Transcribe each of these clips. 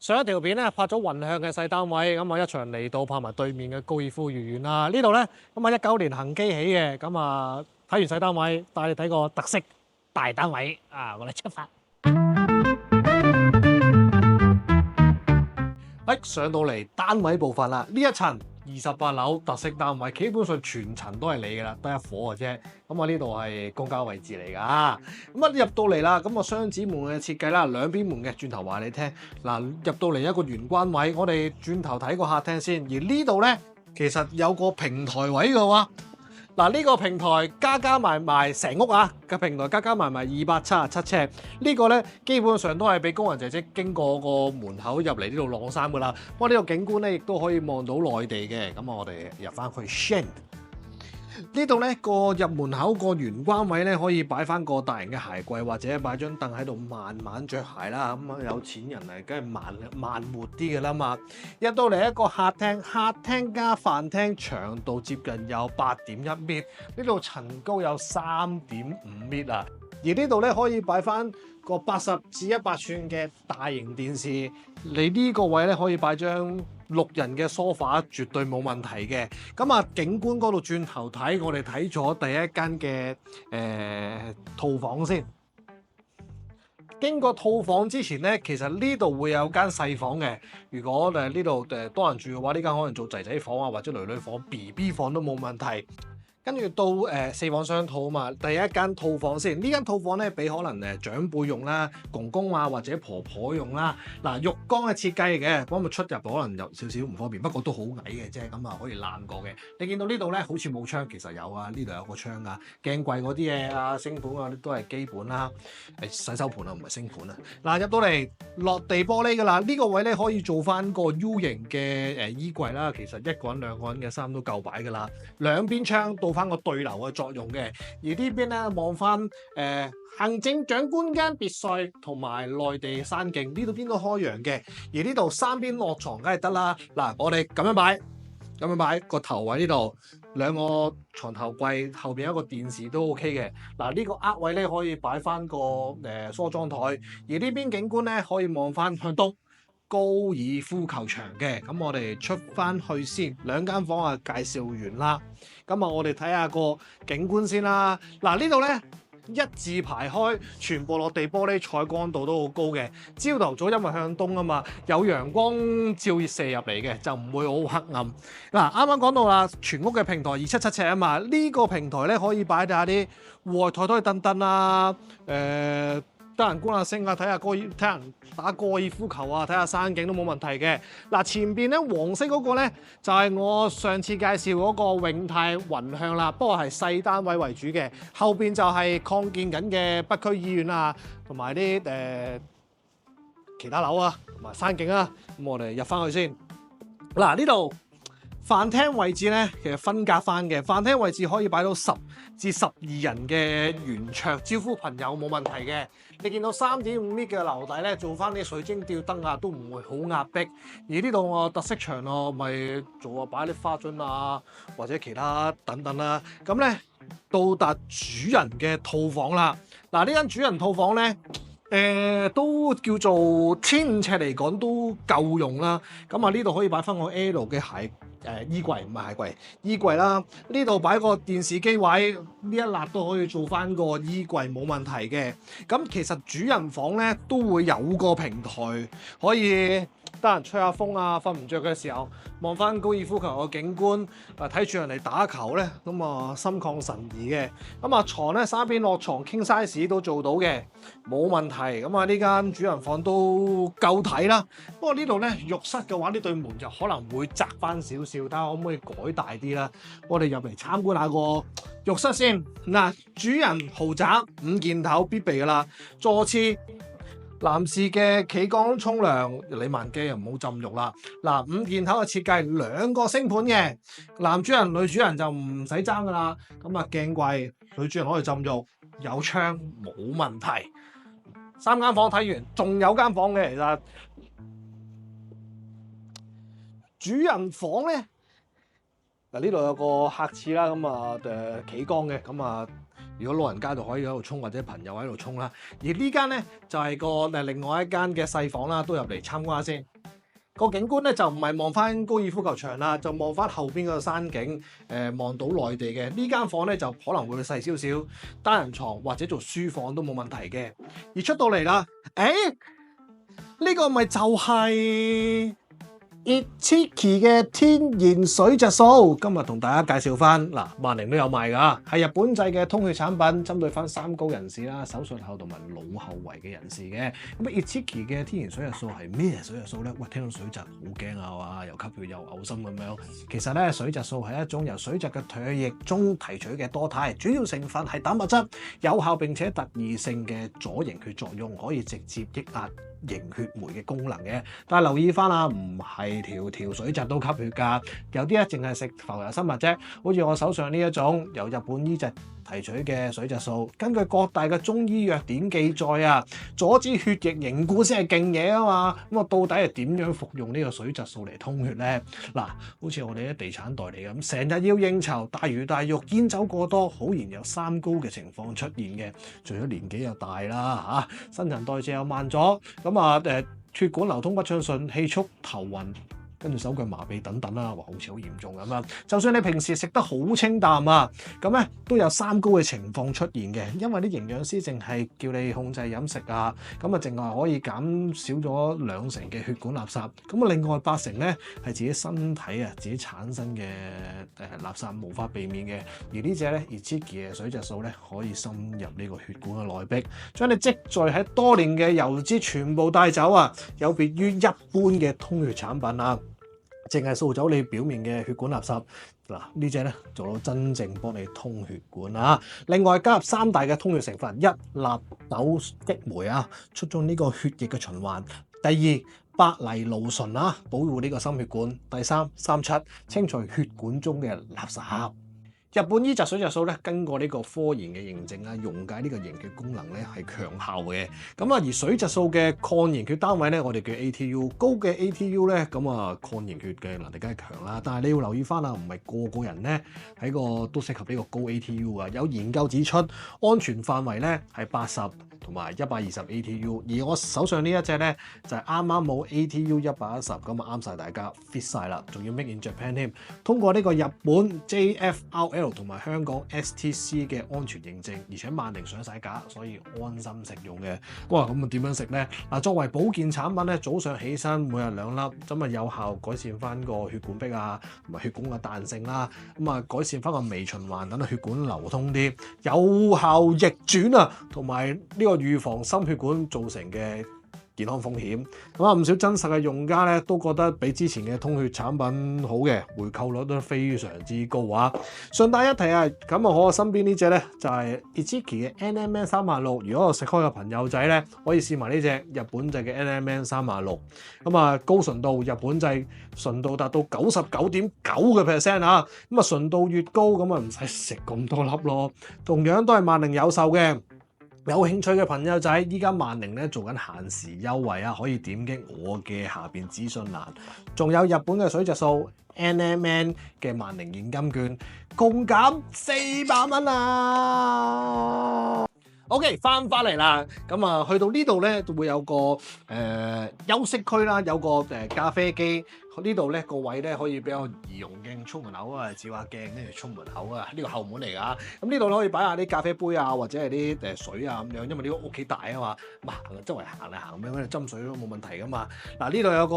上一條片咧拍咗橫向嘅細單位，咁啊一場嚟到拍埋對面嘅高爾夫御苑啦。呢度咧咁啊19年恒基起嘅，咁啊睇完細單位，帶你睇個特色大單位啊！我哋出發。上到嚟單位部分啦，呢一層28樓特色單位，基本上全層都係你㗎啦，得一伙嘅啫。咁啊呢度係公交位置嚟㗎。咁啊入到嚟啦，咁啊雙子門嘅設計啦，兩邊門嘅，轉頭話你聽。嗱，入到嚟一個玄關位，我哋轉頭睇個客廳先。而呢度咧，其實有個平台位嘅喎。嗱，呢個平台加埋成屋啊嘅平台加埋277尺，呢個咧基本上都係俾工人姐姐經過個門口入嚟呢度晾衫噶啦。不過呢個景觀咧亦都可以望到內地嘅，咁我哋入翻去 Shane 呢度咧個入門口個玄關位咧可以擺翻個大型嘅鞋櫃，或者擺張凳喺度慢慢着鞋啦。咁啊有錢人嚟梗係慢活啲嘅啦嘛。入到嚟一個客廳加飯廳，長度接近有8.1米，呢度層高有3.5米啊。而呢度咧可以擺翻個80至100寸嘅大型電視，你呢個位咧可以擺張6人嘅梳化，絕對冇問題嘅。咁啊，景觀嗰度轉頭睇，我哋睇咗第一間嘅套房先。經過套房之前咧，其實呢度會有間細房嘅。如果呢度多人住嘅話，呢間可能做仔仔房啊，或者女房、BB 房都冇問題。跟住到4房雙套啊嘛，第一間套房先。呢間套房咧俾可能長輩用啦、公公啊或者婆婆用啦。嗱，浴缸嘅設計嘅，咁啊出入可能有少少唔方便，不過都好矮嘅啫，咁啊可以攬過嘅。你見到呢度咧好似冇窗，其實有啊，呢度有個窗啊。鏡櫃嗰啲嘢啊、星盤啊都係基本啦。洗手盤啊，唔係星盤啊。嗱，入到嚟落地玻璃㗎啦，呢個位咧可以做翻個 U 型嘅衣櫃啦。其實一個人兩個人嘅衫都夠擺㗎啦。兩邊窗到翻個對流嘅作用嘅，而呢邊咧望翻行政長官間別墅同埋內地山景，呢度邊都開揚嘅，而呢度三邊落床梗係得啦。嗱，我哋咁樣擺個頭位呢度，兩個床頭櫃後邊一個電視都 OK 嘅。嗱，呢個額位咧可以擺翻個梳妝台，而呢邊景觀咧可以望翻向東高爾夫球場嘅。咁我哋出翻去先，兩間房啊介紹完啦。咁啊，我哋睇下個景觀先啦。嗱，呢度咧一字排開，全部落地玻璃，採光度都好高嘅。朝頭早因為向東啊嘛，有陽光照射入嚟嘅，就唔會好黑暗。嗱，啱啱講到啦，全屋嘅平台277尺啊嘛，呢個平台咧可以擺下啲戶外台凳凳啊，得閒觀下星啊，睇人打高爾夫球啊，睇下山景都冇問題嘅。嗱，前邊咧黃色嗰個咧就係我上次介紹嗰個永泰雲向啦，不過係細單位為主嘅。後邊就係擴建緊嘅北區醫院啊，同埋啲其他樓啊，同埋山景啊。咁我哋入翻去先。嗱，呢度飯廳位置咧，其實分隔翻嘅。飯廳位置可以擺到10至12人嘅圓桌，招呼朋友冇問題嘅。你見到3.5米嘅樓底咧，做翻啲水晶吊燈啊，都唔會好壓迫。而呢度我特色牆咯，咪做擺啲花樽啊，或者其他等等啦。咁咧到達主人嘅套房啦。嗱，呢間主人套房咧，都叫做1500尺嚟講都夠用啦。咁啊呢度可以擺翻個 L 嘅衣櫃，唔係鞋櫃，衣櫃啦。呢度擺個電視機位，呢一欄都可以做翻個衣櫃，冇問題嘅。咁其實主人房咧都會有個平台，可以得閒吹下風啊，瞓唔着嘅時候望翻高爾夫球嘅景觀，睇住人嚟打球咧，咁啊心曠神怡嘅。咁啊床咧三邊落床傾 size 都做到嘅，冇問題。咁啊呢間主人房都夠睇啦。不過呢度咧浴室嘅話，呢對門就可能會窄翻少少，睇下可唔可以改大啲啦。我哋入嚟參觀下個浴室先。嗱，主人豪宅5件頭必備噶啦，坐廁。男士嘅企缸沖涼，你萬幾又唔好浸浴啦。嗱，5件頭嘅設計，2個星盤嘅，男主人女主人就唔使爭噶啦。咁啊鏡櫃，女主人可以浸浴，有窗冇問題。3間房睇完，仲有間房嘅，其實主人房咧，嗱呢度有個客廁啦，咁啊企缸嘅，咁啊。如果老人家就可以喺度沖，或者朋友喺度沖啦。而呢間咧就係個另外一間嘅細房啦，都入嚟參觀下先。個景觀咧就唔係望翻高爾夫球場啦，就望翻後邊個山景，望到內地嘅呢間房咧就可能會細少少，單人床或者做書房都冇問題嘅。而出到嚟啦，呢個咪就係Ichiki 嘅天然水質素，今日同大家介紹翻嗱，萬寧都有賣㗎，係日本製嘅通血產品，針對翻三高人士啦、手術後同埋腦後遺嘅人士嘅。咁 Ichiki 嘅天然水質素係咩水質素咧？喂，聽到水質好驚啊！哇，又吸血又嘔心咁樣。其實咧，水質素係一種由水質嘅唾液中提取嘅多肽，主要成分係蛋白質，有效並且特異性嘅阻凝血作用，可以直接抑壓凝血酶嘅功能嘅。但係留意翻啊，唔係條條水蛭都吸血㗎，有啲咧淨係食浮游生物啫。好似我手上呢一種由日本醫籍提取嘅水質素，根據各大嘅中醫藥典記載啊，阻止血液凝固先係勁嘢啊嘛。咁啊，到底係點樣服用呢個水質素嚟通血咧？嗱，好似我哋啲地產代理咁，成日要應酬，大魚大肉，煙酒過多，好然有三高嘅情況出現嘅。除咗年紀又大啦嚇，新陳代謝又慢咗，咁啊血管流通不暢順，氣促、頭暈，跟住手腳麻痹等等啦，話好似好嚴重咁啊！就算你平時食得好清淡啊，咁咧都有三高嘅情況出現嘅，因為啲營養師淨係叫你控制飲食啊，咁啊淨係可以減少咗2成嘅血管垃圾，咁啊另外8成咧係自己身體啊自己產生嘅垃圾無法避免嘅，而呢隻咧Ichiki嘅水質素咧可以深入呢個血管嘅內壁，將你積聚喺多年嘅油脂全部帶走啊！有別於一般嘅通血產品啊，淨係掃走你表面嘅血管垃圾。嗱，呢隻咧做到真正幫你通血管啊！另外加入3大嘅通血成分：1. 納豆激酶啊，促進呢個血液嘅循環；第2，白藜蘆醇啊，保護呢個心血管；第3，三七清除血管中嘅垃圾。日本醫籍水質素咧，經過呢個科研嘅認證啊，溶解呢個凝血功能咧係強效嘅。咁啊，而水質素嘅抗凝血單位咧，我哋叫 ATU， 高嘅 ATU 咧，咁啊抗凝血嘅能力梗係強啦。但係你要留意翻啊，唔係個個人咧喺個都適合呢個高 ATU 啊。有研究指出，安全範圍咧係80同埋120 ATU。而我手上呢一隻咧就係啱啱冇 ATU 110，咁啊啱晒大家 fit 晒啦，仲要 Make in Japan 添。通過呢個日本 JFRL同埋香港 STC 嘅安全認證，而且萬寧上晒架，所以安心食用嘅。哇，咁啊點樣食咧？嗱，作為保健產品咧，早上起身每日2粒，咁啊有效改善翻個血管壁啊，同埋血管嘅彈性啦，咁啊改善翻個微循環，等到血管流通啲，有效逆轉啊，同埋呢個預防心血管造成嘅健康風險。咁啊，唔少真實嘅用家咧都覺得比之前嘅通血產品好嘅，回購率都非常之高啊！順帶一提啊，咁啊我身邊呢隻咧就係 Ichiki 嘅 NMN 306，如果我食開嘅朋友仔咧，可以試埋呢隻日本製嘅 NMN 306。咁啊高純度，日本製純度達到99.9% 啊！咁啊純度越高，咁啊唔使食咁多粒咯。同樣都係萬寧有售嘅。有興趣嘅朋友仔，依家萬寧咧做緊限時優惠啊，可以點擊我嘅下邊資訊欄，仲有日本嘅水質素 NMN 嘅萬寧現金券，共減400蚊啊！ OK， 翻嚟啦，咁啊去到呢度咧會有個休息區啦，有個咖啡機。呢度咧個位咧可以比較易用嘅，出門口啊，照下鏡跟住出門口啊，呢個後門嚟㗎。咁呢度咧可以擺下啲咖啡杯啊，或者係啲水啊咁樣，因為呢個屋企大啊嘛，咁行周圍行嚟行咁樣斟水都冇問題㗎嘛。嗱，呢度有個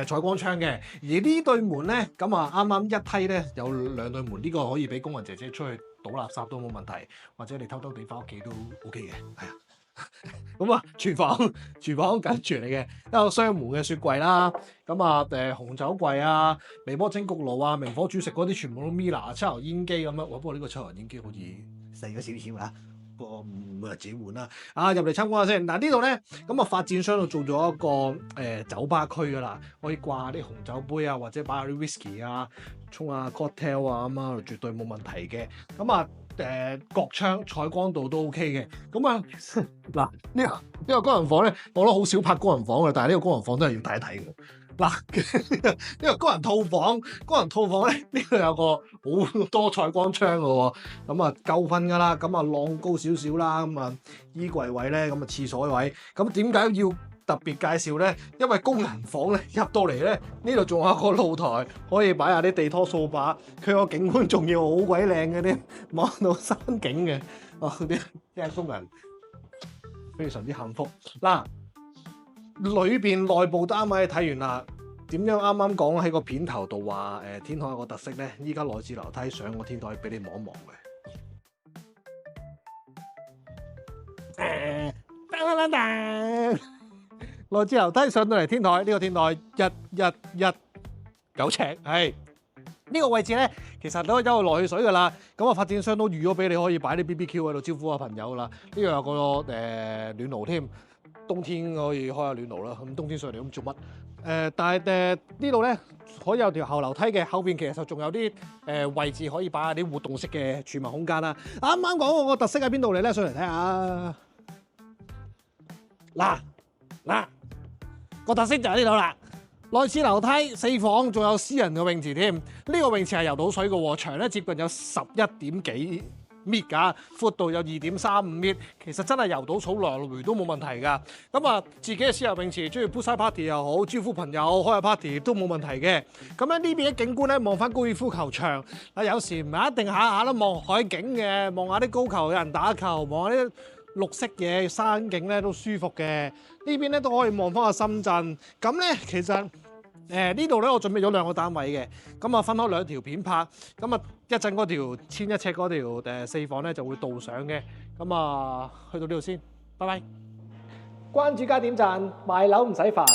採光窗嘅，而呢對門咧咁啊啱啱一梯咧有2對門，呢個可以俾工人姐姐出去倒垃圾都冇問題，或者你偷偷地翻屋企都 OK 嘅，係啊。咁啊，廚房緊住嚟嘅，一個雙門嘅雪櫃啦，咁啊紅酒櫃啊、微波蒸焗爐啊、明火煮食嗰啲全部都 Miele 抽油煙機咁樣。不過呢個抽油煙機好似細咗少少啊，不過每日自己換啦。入嚟參觀下先。嗱，呢度咧咁啊發展商度做咗一個酒吧區噶啦，可以掛啲紅酒杯啊，或者擺下啲 whisky 啊，沖下 cocktail 啊咁啊，絕對冇問題嘅。咁啊角窗採光度都 OK 嘅。咁啊嗱呢個工人房咧，我都好少拍工人房嘅，但係呢個工人房都係要睇一睇嘅。嗱，呢個工人套房咧，呢度有個好多採光窗嘅喎，咁啊夠瞓㗎啦，咁啊晾高少少啦，咁啊衣櫃位咧，咁啊廁所位，咁點解要特別介紹咧，因為工人房咧入到嚟咧，呢度仲有一個露台，可以擺下啲地拖掃把。佢個景觀仲要好鬼靚嘅啲，望到山景嘅。啲工人非常之幸福。嗱，裏邊內部單位睇完啦。點樣啱啱講喺個片頭度話天台有個特色咧？依家內置樓梯上個天台俾你望一望嘅。內置樓梯上到嚟天台，呢個天台111.9尺，係呢個位置咧，其實都有落去水噶啦。咁啊，發展商都預咗俾你可以擺啲 BBQ 喺度招呼下朋友啦。呢度有個暖爐添，冬天可以開下暖爐啦。咁冬天上嚟咁做乜？但係呢度咧可以有條後樓梯嘅，後邊其實仲有啲位置可以擺下啲活動式嘅儲物空間啦。啱啱講我個特色喺邊度嚟咧？上嚟睇下。嗱，個特色就喺呢度啦。內置樓梯4房，仲有私人嘅泳池添。呢個泳池係游到水嘅喎，長咧接近有11點幾米㗎，闊度有2.35米，其實真係游到草來回都冇問題㗎。咁啊，自己嘅私人泳池，中意 poolside party 又好，招呼朋友開下 party 都冇問題嘅。咁咧呢邊嘅景觀咧，望翻高爾夫球場，有時唔係一定下下都望海景嘅，望下啲高球有人打球，望下啲綠色嘅山景咧都舒服嘅。呢邊咧都可以望翻下深圳。咁咧其實呢度咧我準備咗2個單位嘅，咁啊分開2條片拍。咁啊一陣嗰條1100尺嗰條4房咧就會導上嘅。咁啊去到呢度先，拜拜。關注加點讚，賣樓唔使煩。